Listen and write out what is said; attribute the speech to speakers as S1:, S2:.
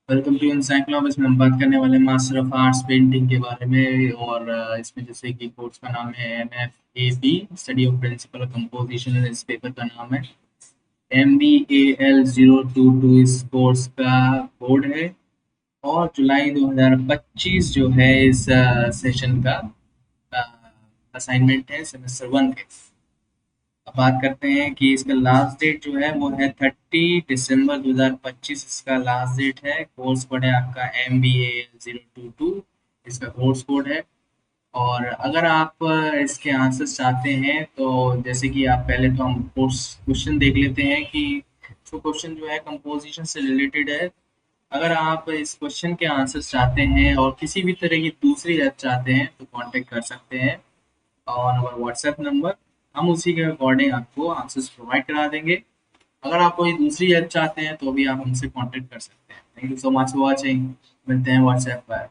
S1: Welcome to इनसाइक्लोप। इसमें हम बात करने वाले मास्टर ऑफ आर्ट्स पेंटिंग के बारे में। और इसमें जैसे कि कोर्स का नाम है MFAP, study of principal composition. इस पेपर का नाम है MVAL 022। इस कोर्स का कोड है। और जुलाई 2025 जो है इस सेशन का असाइनमेंट है सेमेस्टर 1 के। अब बात करते हैं कि इसका लास्ट डेट जो है वो है 30 दिसंबर 2025। इसका लास्ट डेट है। कोर्स कोड है आपका MVAL 022। इसका कोर्स कोड है। और अगर आप इसके आंसर्स चाहते हैं तो जैसे कि आप पहले तो हम कोर्स क्वेश्चन देख लेते हैं कि जो क्वेश्चन जो है कंपोजिशन से रिलेटेड है। अगर आप इस क्वेश्चन के आंसर्स चाहते हैं और किसी भी तरह की दूसरी हेल्प चाहते हैं तो कांटेक्ट कर सकते हैं और हमारा व्हाट्सएप नंबर। हम उसी के अकॉर्डिंग आपको आंसर्स प्रोवाइड करा देंगे। अगर आप कोई दूसरी हेल्प चाहते हैं तो भी आप हमसे कांटेक्ट कर सकते हैं। Thank you so much for watching. मिलते हैं व्हाट्सएप पर।